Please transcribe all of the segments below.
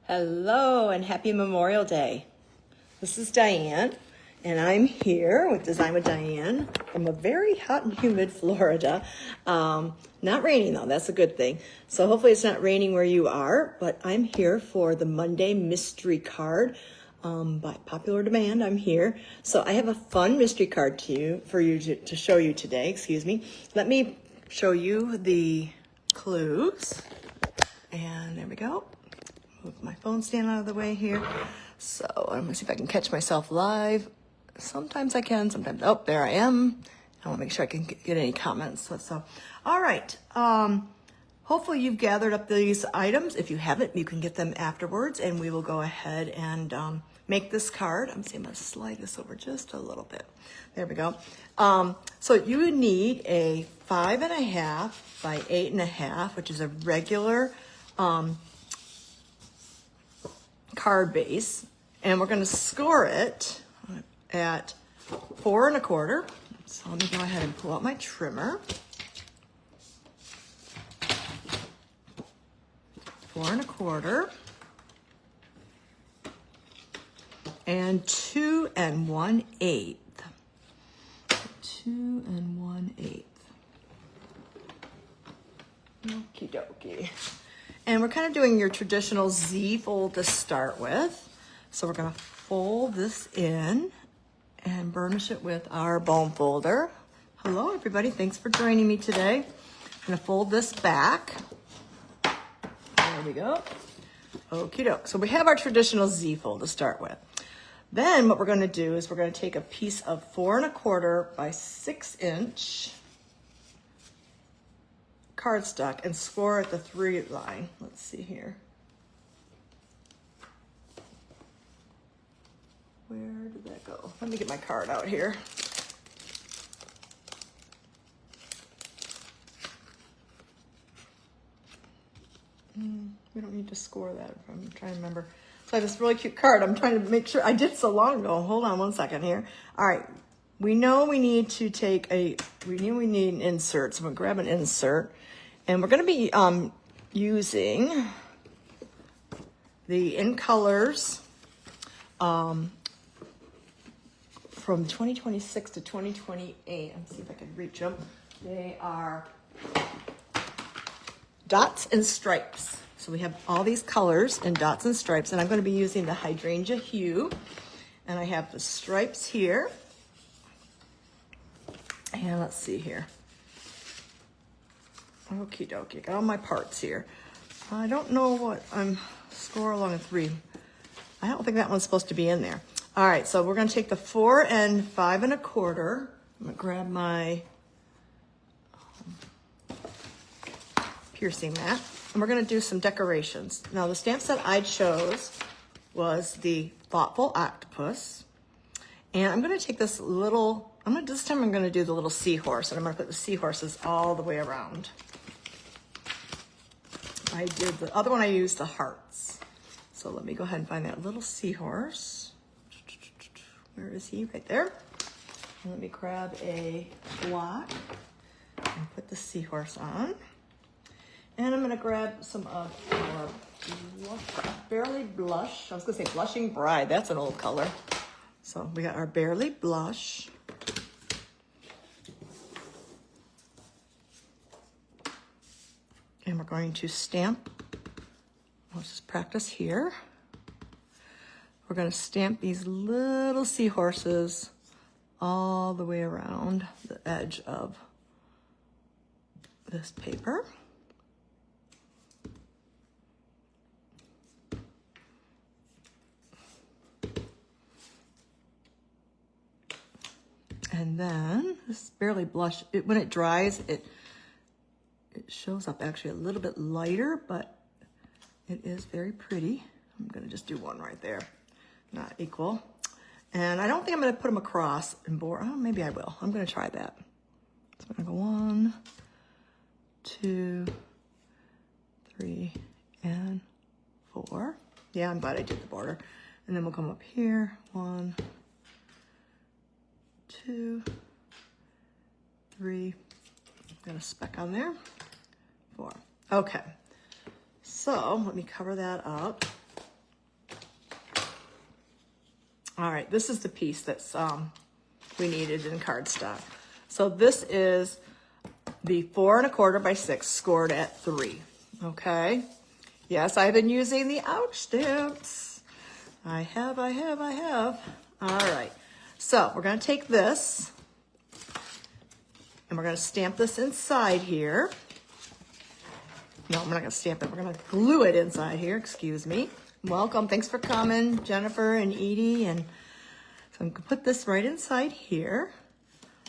Hello and happy Memorial Day. This is Diane and I'm here with Design with Diane from a very hot and humid Florida. Not raining though, that's a good thing. So hopefully it's not raining where you are, but I'm here for the Monday mystery card. By popular demand, I'm here. So I have a fun mystery card for you to show you today, excuse me. Let me show you the clues. And there we go. Move my phone stand out of the way here. So I'm gonna see if I can catch myself live. Sometimes I can, sometimes, oh, there I am. I wanna make sure I can get any comments. So all right. Hopefully you've gathered up these items. If you haven't, you can get them afterwards and we will go ahead and make this card. I'm gonna slide this over just a little bit. There we go. So you need a 5.5 by 8.5, which is a regular card base, and we're going to score it at 4 1/4. So let me go ahead and pull out my trimmer. 4 1/4 and 2 1/8. 2 1/8. Okie dokie. And we're kind of doing your traditional Z fold to start with. So we're gonna fold this in and burnish it with our bone folder. Hello everybody, thanks for joining me today. I'm gonna fold this back. There we go. Okie doke. So we have our traditional Z fold to start with. Then what we're gonna do is we're gonna take a piece of 4 1/4 by 6 inch cardstock and score at the 3 line. Let's see here. Where did that go? Let me get my card out here. We don't need to score that. I'm trying to remember. So I have this really cute card. I'm trying to make sure I did so long ago. Hold on one second here. All right. We know we need to take we need an insert. So I'm gonna grab an insert. And we're going to be using the In Colors from 2026 to 2028. Let's see if I can reach them. They are dots and stripes. So we have all these colors in dots and stripes, and I'm going to be using the hydrangea hue. And I have the stripes here. And let's see here. Okie dokie, got all my parts here. I don't know what I'm score along a 3. I don't think that one's supposed to be in there. All right, so we're gonna take the 4 5 1/4. I'm gonna grab my piercing mat, and we're gonna do some decorations. Now the stamp set I chose was the Thoughtful Octopus. And I'm gonna take this little, this time I'm gonna do the little seahorse, and I'm gonna put the seahorses all the way around. I did the other one, I used the hearts. So let me go ahead and find that little seahorse. Where is he? Right there. And let me grab a block and put the seahorse on. And I'm gonna grab some of our Barely Blush. I was gonna say Blushing Bride, that's an old color. So we got our Barely Blush. And we're going to stamp, let's just practice here. We're going to stamp these little seahorses all the way around the edge of this paper. And then this Barely Blush, when it dries, it shows up actually a little bit lighter, but it is very pretty. I'm gonna just do one right there, not equal. And I don't think I'm gonna put them across and bore, oh, maybe I will. I'm gonna try that. So I'm gonna go 1, 2, 3, and 4. Yeah, I'm glad I did the border. And then we'll come up here, 1, 2, 3. Got a speck on there. 4. Okay. So let me cover that up. All right, this is the piece that's we needed in cardstock. So this is the 4 1/4 by 6 scored at 3. Okay. Yes, I've been using the ouch stamps. I have. All right. So we're going to take this and we're going to stamp this inside here. No, we're not going to stamp it. We're going to glue it inside here. Excuse me. Welcome. Thanks for coming, Jennifer and Edie. And so I'm going to put this right inside here.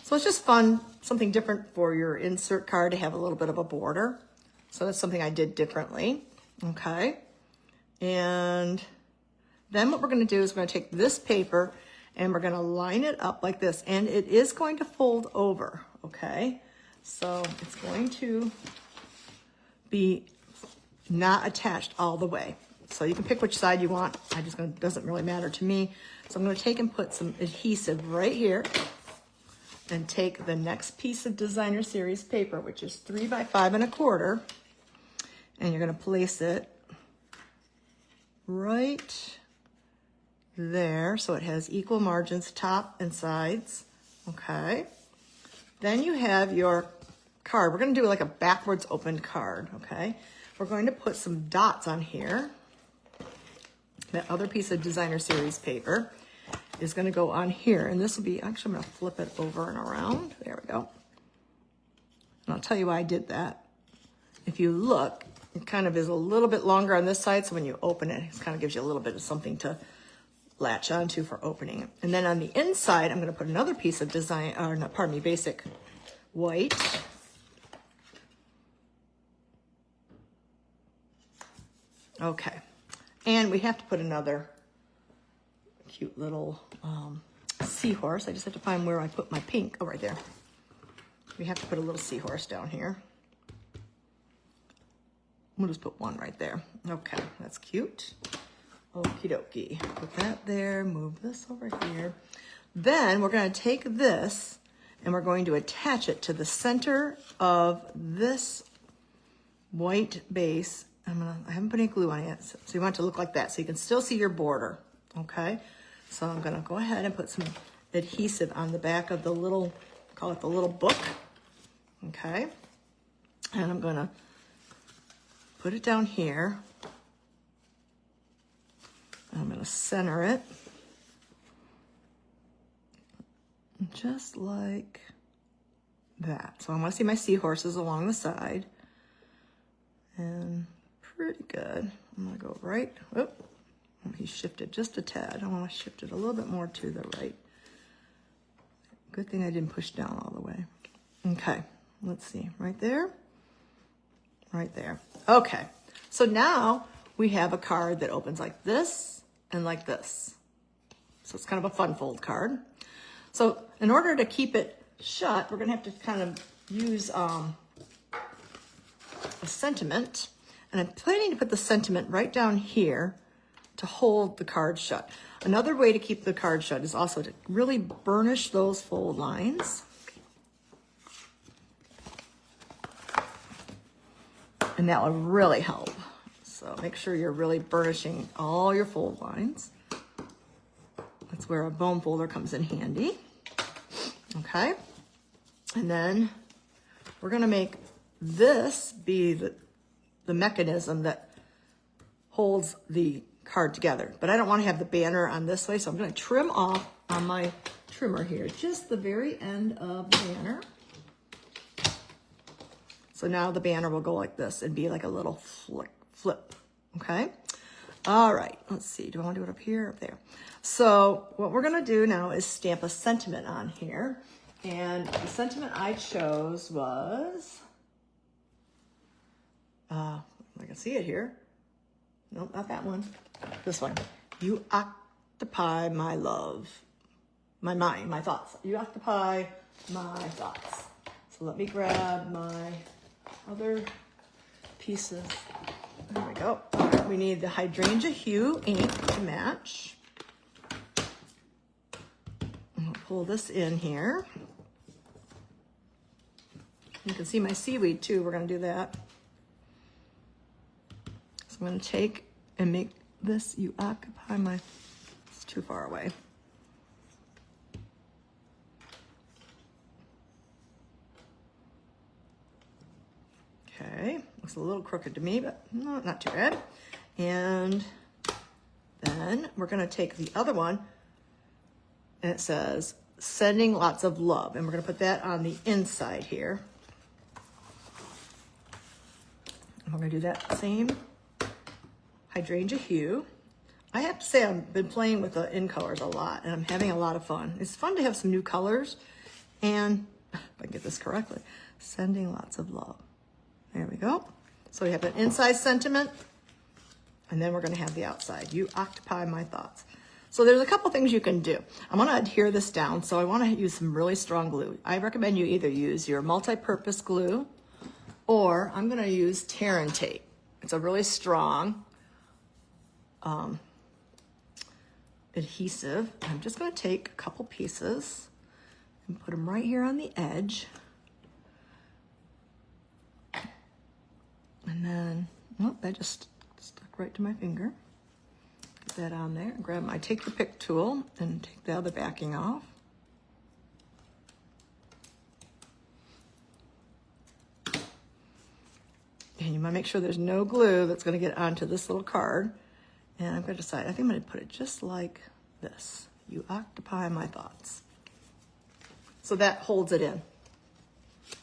So it's just fun, something different for your insert card to have a little bit of a border. So that's something I did differently. Okay. And then what we're going to do is we're going to take this paper and we're going to line it up like this. And it is going to fold over. Okay. So it's going to be not attached all the way. So you can pick which side you want. Doesn't really matter to me. So I'm going to take and put some adhesive right here and take the next piece of designer series paper, which is 3 by 5 1/4, and you're going to place it right there so it has equal margins, top and sides. Okay. Then you have your card. We're going to do like a backwards open card. Okay. We're going to put some dots on here. That other piece of designer series paper is going to go on here, and this will be, actually I'm going to flip it over and around. There we go. And I'll tell you why I did that. If you look, it kind of is a little bit longer on this side, so when you open it, it kind of gives you a little bit of something to latch onto for opening it. And then on the inside, I'm going to put another piece of design, or no, pardon me, basic white. Okay. And we have to put another cute little seahorse. I just have to find where I put my pink. Oh, right there. We have to put a little seahorse down here. We'll just put one right there. Okay, that's cute. Okie dokie. Put that there, move this over here. Then we're going to take this and we're going to attach it to the center of this white base. I haven't put any glue on it yet, so you want it to look like that, so you can still see your border, okay? So I'm gonna go ahead and put some adhesive on the back of the little, call it the little book, okay? And I'm gonna put it down here. I'm gonna center it, just like that. So I wanna see my seahorses along the side, and pretty good. I'm gonna go right, oh, he shifted just a tad. I wanna shift it a little bit more to the right. Good thing I didn't push down all the way. Okay, let's see, right there, right there. Okay, so now we have a card that opens like this and like this. So it's kind of a fun fold card. So in order to keep it shut, we're gonna have to kind of use a sentiment. And I'm planning to put the sentiment right down here to hold the card shut. Another way to keep the card shut is also to really burnish those fold lines. And that will really help. So make sure you're really burnishing all your fold lines. That's where a bone folder comes in handy. Okay. And then we're going to make this be the mechanism that holds the card together. But I don't want to have the banner on this way, so I'm going to trim off on my trimmer here, just the very end of the banner. So now the banner will go like this and be like a little flip, okay? All right, let's see. Do I want to do it up here or up there? So what we're going to do now is stamp a sentiment on here. And the sentiment I chose was... I can see it here. Nope, not that one. This one. You occupy my love. My mind, my thoughts. You occupy my thoughts. So let me grab my other pieces. There we go. All right, we need the hydrangea hue ink to match. I'm gonna pull this in here. You can see my seaweed too. We're gonna do that. So I'm going to take and make this, you occupy my, it's too far away. Okay, looks a little crooked to me, but no, not too bad. And then we're gonna take the other one, and it says, sending lots of love. And we're gonna put that on the inside here. And we're gonna do that same hydrangea hue. I have to say I've been playing with the in colors a lot, and I'm having a lot of fun. It's fun to have some new colors, and if I can get this correctly, sending lots of love. There we go. So we have an inside sentiment, and then we're gonna have the outside. You occupy my thoughts. So there's a couple things you can do. I'm gonna adhere this down, so I wanna use some really strong glue. I recommend you either use your multi-purpose glue, or I'm gonna use tear and tape. It's a really strong adhesive. I'm just gonna take a couple pieces and put them right here on the edge. And then, oh, that just stuck right to my finger. Get that on there. Grab my take your pick tool and take the other backing off. And you want to make sure there's no glue that's going to get onto this little card. And I'm going to decide, I think I'm going to put it just like this. You occupy my thoughts. So that holds it in.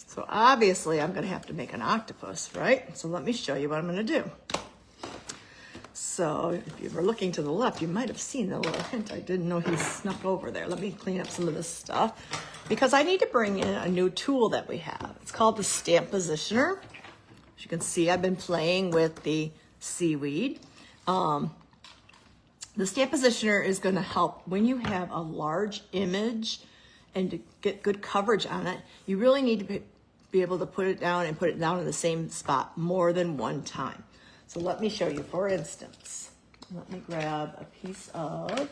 So obviously I'm going to have to make an octopus, right? So let me show you what I'm going to do. So if you were looking to the left, you might have seen the little hint. I didn't know he snuck over there. Let me clean up some of this stuff because I need to bring in a new tool that we have. It's called the Stamp Positioner. As you can see, I've been playing with the seaweed. The Stamp Positioner is going to help when you have a large image and to get good coverage on it, you really need to be able to put it down and put it down in the same spot more than one time. So let me show you, for instance, let me grab a piece of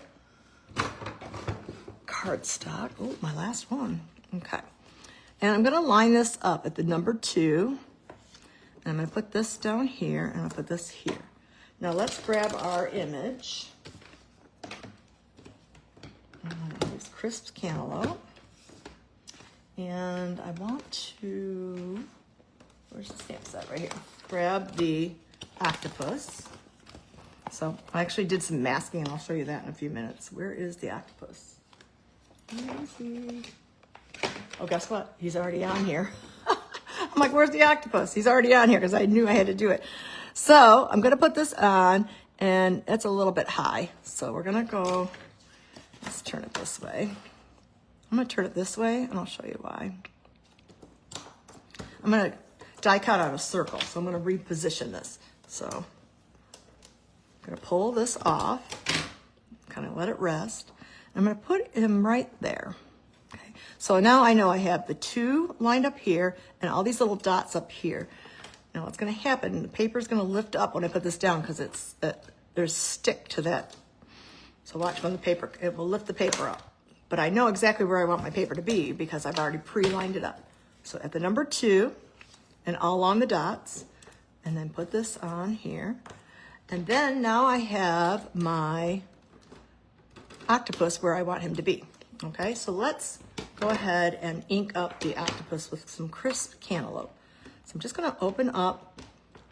cardstock. Oh, my last one. Okay. And I'm going to line this up at the number 2. And I'm going to put this down here, and I'll put this here. Now let's grab our image. I'm going to use crisp cantaloupe. And I want to, where's the stamp set? Right here. Grab the octopus. So I actually did some masking, and I'll show you that in a few minutes. Where is the octopus? Where is he? Oh, guess what? He's already on here. I'm like, where's the octopus? He's already on here because I knew I had to do it. So I'm going to put this on, and it's a little bit high. So we're going to go, let's turn it this way. I'm going to turn it this way, and I'll show you why. I'm going to die cut out a circle, so I'm going to reposition this. So I'm going to pull this off, kind of let it rest. I'm going to put him right there. Okay. So now I know I have the 2 lined up here and all these little dots up here. Now what's going to happen, the paper is going to lift up when I put this down because there's stick to that. So watch when the paper, it will lift the paper up. But I know exactly where I want my paper to be because I've already pre-lined it up. So at the number 2 and all along the dots, and then put this on here. And then now I have my octopus where I want him to be. Okay, so let's go ahead and ink up the octopus with some crisp cantaloupe. So I'm just going to open up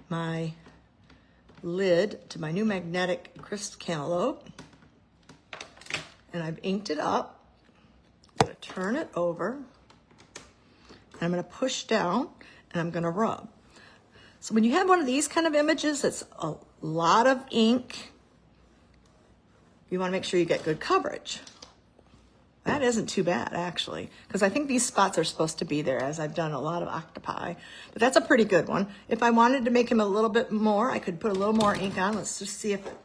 my lid to my new magnetic crisp cantaloupe. And I've inked it up. I'm going to turn it over. And I'm going to push down, and I'm going to rub. So when you have one of these kind of images that's a lot of ink, you want to make sure you get good coverage. That isn't too bad, actually, because I think these spots are supposed to be there, as I've done a lot of octopi. But that's a pretty good one. If I wanted to make him a little bit more, I could put a little more ink on. Let's just see if it,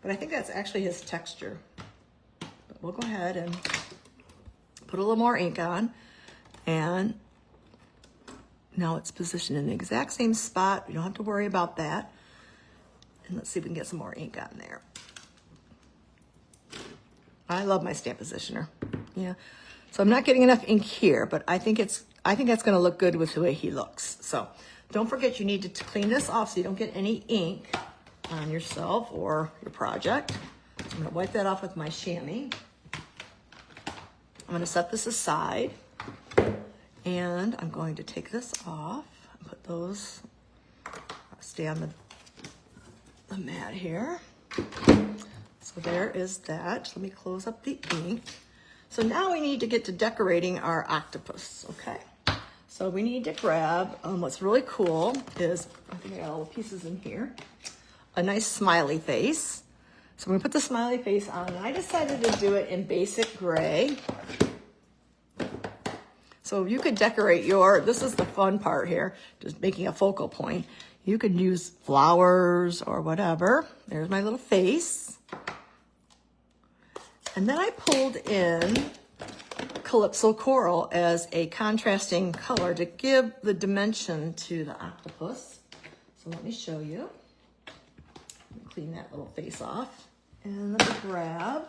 but I think that's actually his texture. But we'll go ahead and put a little more ink on, and now it's positioned in the exact same spot. You don't have to worry about that. And let's see if we can get some more ink on there. I love my stamp positioner. Yeah. So I'm not getting enough ink here, but I think that's going to look good with the way he looks. So don't forget, you need to clean this off so you don't get any ink on yourself or your project. I'm going to wipe that off with my chamois. I'm going to set this aside, and I'm going to take this off and put those stay on the mat here. So there is that. Let me close up the ink. So now we need to get to decorating our octopus, okay? So we need to grab, what's really cool is, I think I got all the pieces in here, a nice smiley face. So I'm gonna put the smiley face on, and I decided to do it in basic gray. So you could decorate this is the fun part here, just making a focal point. You could use flowers or whatever. There's my little face. And then I pulled in Calypso Coral as a contrasting color to give the dimension to the octopus. So let me show you. Let me clean that little face off. And let me grab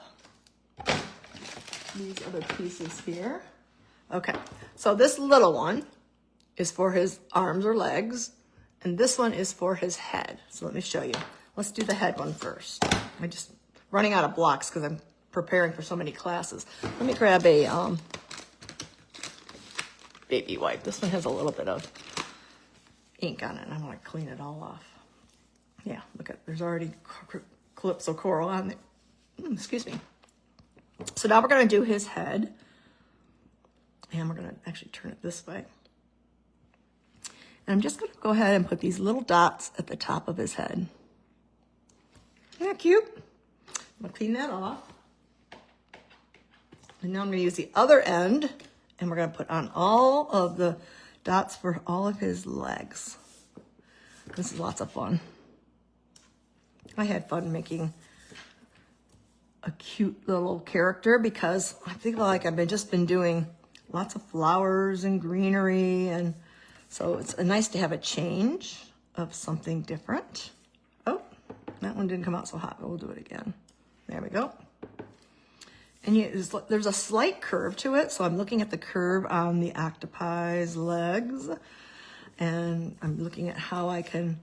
these other pieces here. Okay, so this little one is for his arms or legs, and this one is for his head. So let me show you. Let's do the head one first. I'm just running out of blocks because I'm preparing for so many classes. Let me grab a baby wipe. This one has a little bit of ink on it, and I want to clean it all off. Yeah, look at, there's already Calypso Coral on there. Excuse me. So now we're going to do his head. And we're going to actually turn it this way. And I'm just going to go ahead and put these little dots at the top of his head. Isn't that cute? I'm going to clean that off. And now I'm going to use the other end, and we're going to put on all of the dots for all of his legs. This is lots of fun. I had fun making a cute little character because I feel like I've just been doing lots of flowers and greenery, and so it's nice to have a change of something different. Oh, that one didn't come out so hot, but we'll do it again. There we go. And there's a slight curve to it, so I'm looking at the curve on the octopi's legs, and I'm looking at how I can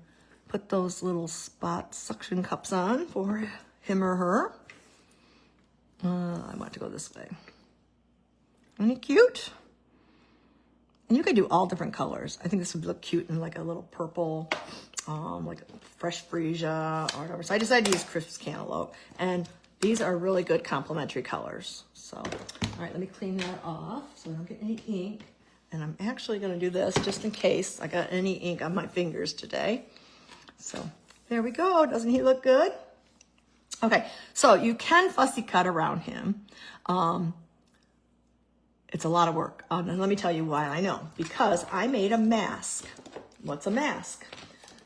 put those little spot suction cups on for him or her. I want to go this way. Isn't it cute? And you could do all different colors. I think this would look cute in like a little purple, like fresh freesia or whatever. So I decided to use crisp cantaloupe. And these are really good complementary colors. So, all right, let me clean that off so I don't get any ink. And I'm actually gonna do this just in case I got any ink on my fingers today. So there we go. Doesn't he look good? Okay, so you can fussy cut around him. It's a lot of work. And let me tell you why I know. Because I made a mask. What's a mask?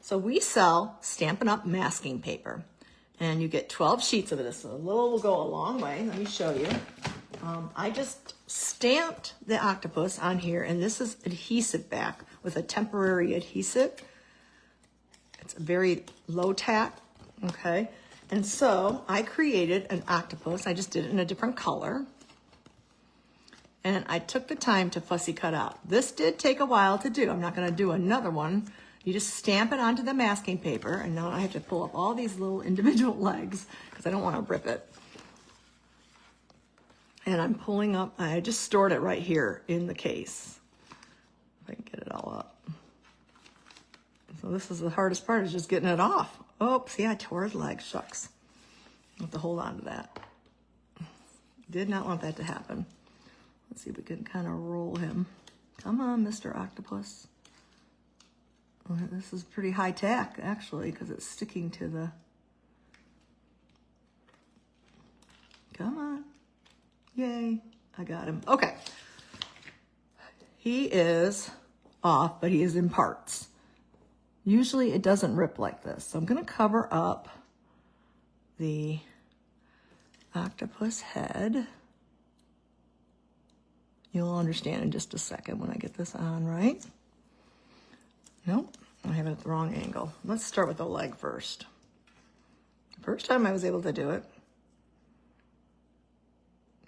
So we sell Stampin' Up! Masking paper. And you get 12 sheets of this. So a little will go a long way. Let me show you. I just stamped the octopus on here. And this is adhesive back with a temporary adhesive. It's a very low tack. Okay. And so I created an octopus. I just did it in a different color. And I took the time to fussy cut out. This did take a while to do. I'm not gonna do another one. You just stamp it onto the masking paper, and now I have to pull up all these little individual legs because I don't wanna rip it. And I'm pulling up, I just stored it right here in the case. If I can get it all up. So this is the hardest part, is just getting it off. Oh, see, I tore his leg, shucks. I have to hold on to that. Did not want that to happen. Let's see if we can kind of roll him. Come on, Mr. Octopus. Well, this is pretty high tack, actually, because it's sticking to the... Come on. Yay, I got him. Okay. He is off, but he is in parts. Usually it doesn't rip like this. So I'm going to cover up the octopus head. You'll understand in just a second when I get this on, right? Nope, I have it at the wrong angle. Let's start with the leg first. First time I was able to do it.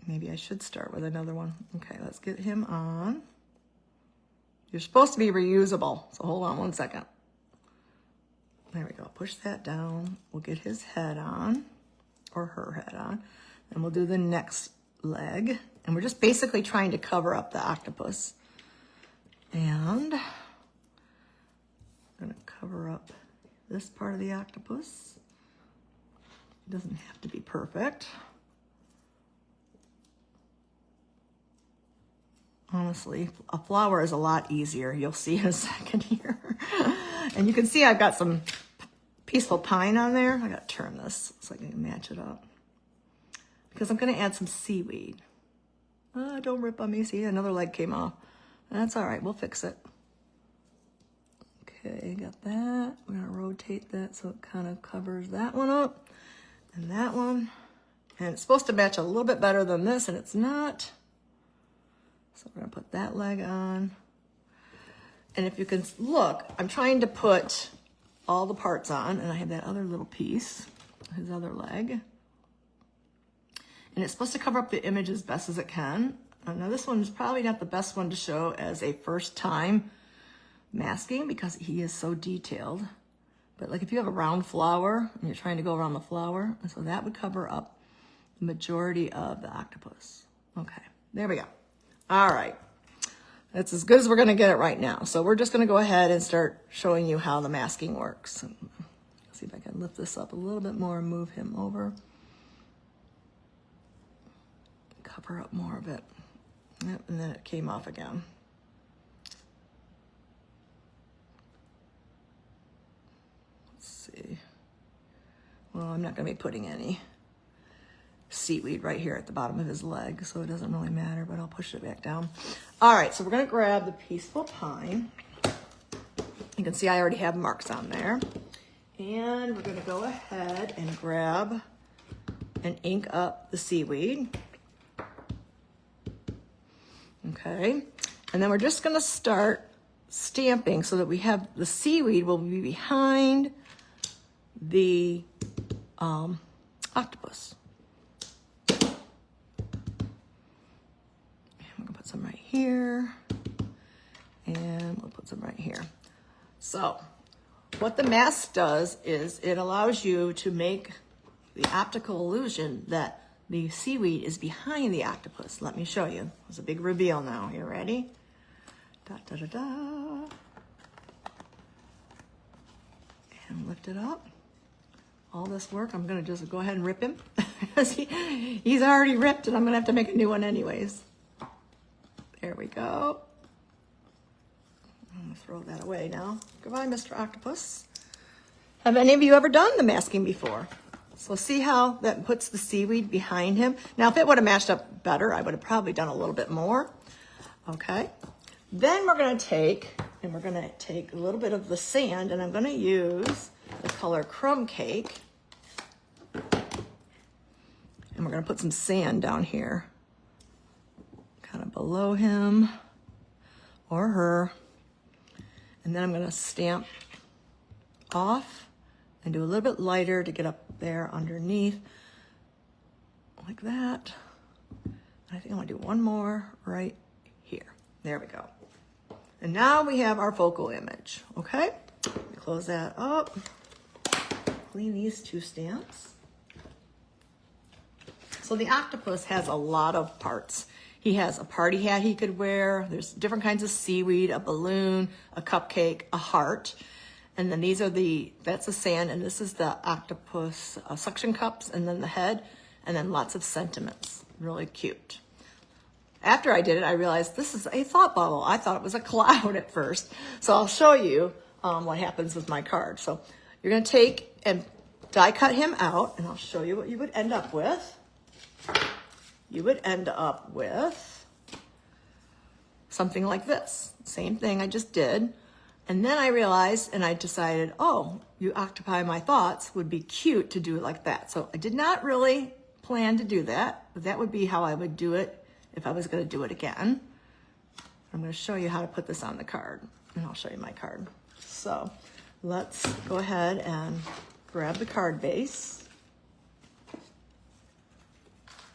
Maybe I should start with another one. Okay, let's get him on. You're supposed to be reusable, so hold on one second. There we go, push that down. We'll get his head on, or her head on, and we'll do the next leg. And we're just basically trying to cover up the octopus. And I'm gonna cover up this part of the octopus. It doesn't have to be perfect. Honestly, a flower is a lot easier. You'll see in a second here. And you can see I've got some peaceful pine on there. I gotta turn this so I can match it up. Because I'm gonna add some seaweed. Don't rip on me, see, another leg came off. That's all right, we'll fix it. Okay, got that. We're gonna rotate that so it kind of covers that one up and that one. And it's supposed to match a little bit better than this, and it's not. So we're gonna put that leg on. And if you can look, I'm trying to put all the parts on, and I have that other little piece, his other leg. And it's supposed to cover up the image as best as it can. Now this one is probably not the best one to show as a first time masking because he is so detailed. But like if you have a round flower and you're trying to go around the flower, and so that would cover up the majority of the octopus. Okay, there we go. All right, that's as good as we're gonna get it right now. So we're just gonna go ahead and start showing you how the masking works. Let's see if I can lift this up a little bit more and move him over. Cover up more of it. Yep, and then it came off again. Let's see. Well, I'm not gonna be putting any seaweed right here at the bottom of his leg, so it doesn't really matter, but I'll push it back down. All right, so we're gonna grab the peaceful pine. You can see I already have marks on there. And we're gonna go ahead and grab and ink up the seaweed. Okay, and then we're just gonna start stamping so that we have the seaweed will be behind the octopus. Some right here, and we'll put some right here. So what the mask does is it allows you to make the optical illusion that the seaweed is behind the octopus. Let me show you. It's a big reveal now. You ready? Da, da, da, da. And lift it up. All this work, I'm gonna just go ahead and rip him because he's already ripped and I'm gonna have to make a new one anyways. There we go. I'm gonna throw that away now. Goodbye, Mr. Octopus. Have any of you ever done the masking before? So see how that puts the seaweed behind him? Now, if it would have matched up better, I would have probably done a little bit more. Okay. Then we're gonna take a little bit of the sand, and I'm gonna use the color Crumb Cake. And we're gonna put some sand down here. Kind of below him or her. And then I'm gonna stamp off and do a little bit lighter to get up there underneath, like that. I think I wanna do one more right here. There we go. And now we have our focal image, okay? Close that up, clean these two stamps. So the octopus has a lot of parts. He has a party hat he could wear. There's different kinds of seaweed, a balloon, a cupcake, a heart. And then that's the sand, and this is the octopus suction cups, and then the head, and then lots of sentiments. Really cute. After I did it, I realized this is a thought bubble. I thought it was a cloud at first. So I'll show you what happens with my card. So you're gonna take and die cut him out, and I'll show you what you would end up with. You would end up with something like this. Same thing I just did. And then I realized, and I decided, oh, You Occupy My Thoughts would be cute to do it like that. So I did not really plan to do that, but that would be how I would do it if I was gonna do it again. I'm gonna show you how to put this on the card, and I'll show you my card. So let's go ahead and grab the card base.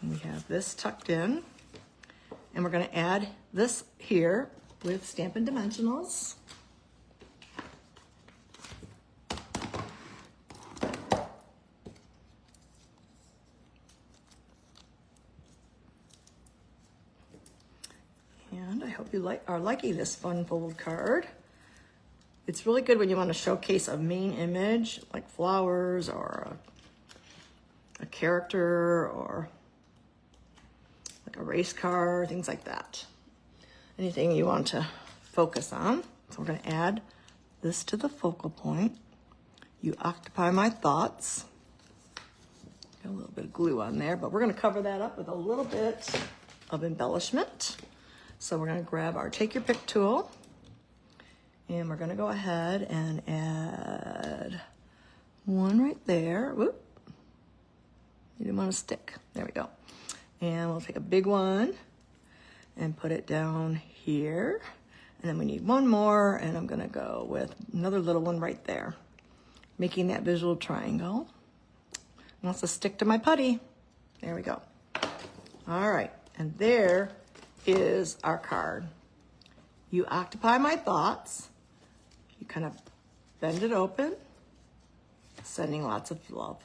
We have this tucked in, and we're going to add this here with Stampin' Dimensionals. And I hope you are liking this fun fold card. It's really good when you want to showcase a main image, like flowers or a character or like a race car, things like that. Anything you want to focus on. So we're going to add this to the focal point. You occupy my thoughts. Got a little bit of glue on there, but we're going to cover that up with a little bit of embellishment. So we're going to grab our Take Your Pick tool, and we're going to go ahead and add one right there. Whoop. You didn't want to stick. There we go. And we'll take a big one and put it down here. And then we need one more, and I'm going to go with another little one right there, making that visual triangle. It wants to stick to my putty. There we go. All right, and there is our card. You occupy my thoughts. You kind of bend it open, sending lots of love.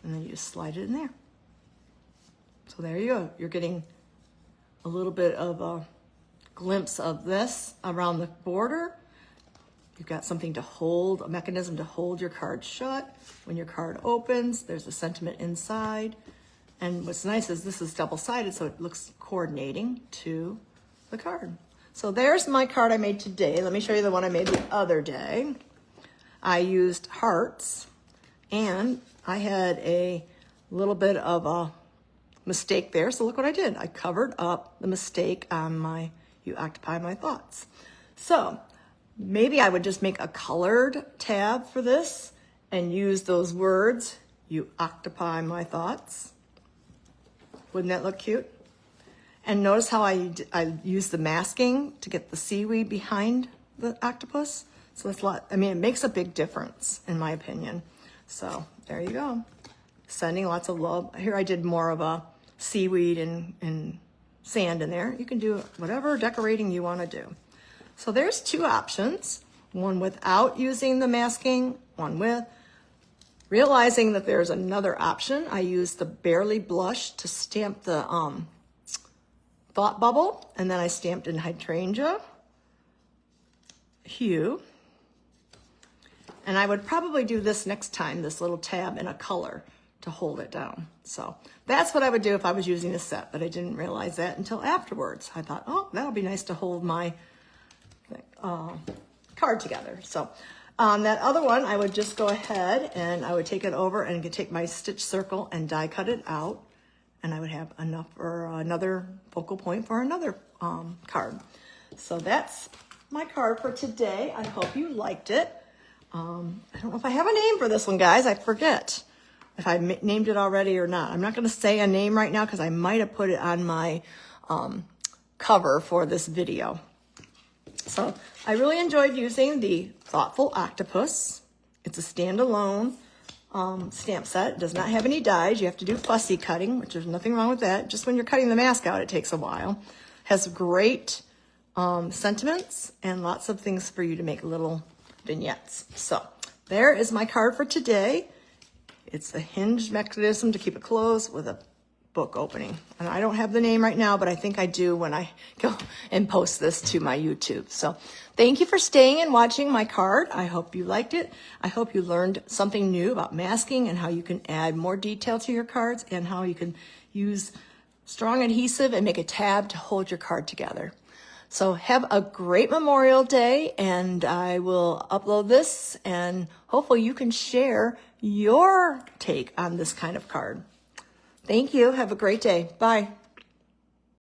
And then you just slide it in there. So there you go. You're getting a little bit of a glimpse of this around the border. You've got something to hold, a mechanism to hold your card shut. When your card opens, there's a sentiment inside. And what's nice is this is double-sided, so it looks coordinating to the card. So there's my card I made today. Let me show you the one I made the other day. I used hearts, and I had a little bit of a mistake there. So look what I did. I covered up the mistake on my You Occupy My Thoughts. So maybe I would just make a colored tab for this and use those words, you occupy my thoughts. Wouldn't that look cute? And notice how I use the masking to get the seaweed behind the octopus. So it's a lot, I mean, it makes a big difference in my opinion. So there you go. Sending lots of love. Here I did more of a seaweed and sand in there. You can do whatever decorating you want to do. So there's two options, one without using the masking, one with. Realizing that there's another option, I used the Barely Blush to stamp the thought bubble, and then I stamped in hydrangea hue. And I would probably do this next time, this little tab in a color to hold it down. So that's what I would do if I was using a set, but I didn't realize that until afterwards. I thought, oh, that'll be nice to hold my card together. So on that other one, I would just go ahead and I would take it over and take my stitch circle and die cut it out, and I would have enough for another focal point for another card. So that's my card for today. I hope you liked it. I don't know if I have a name for this one, guys. I forget if I named it already or not. I'm not going to say a name right now because I might have put it on my cover for this video. So I really enjoyed using the Thoughtful Octopus. It's a standalone stamp set. It does not have any dies. You have to do fussy cutting, which there's nothing wrong with that. Just when you're cutting the mask out, it takes a while. Has great sentiments and lots of things for you to make little vignettes. So there is my card for today. It's a hinged mechanism to keep it closed with a book opening. And I don't have the name right now, but I think I do when I go and post this to my YouTube. So thank you for staying and watching my card. I hope you liked it. I hope you learned something new about masking and how you can add more detail to your cards and how you can use strong adhesive and make a tab to hold your card together. So have a great Memorial Day, and I will upload this, and hopefully you can share your take on this kind of card. Thank you. Have a great day. Bye.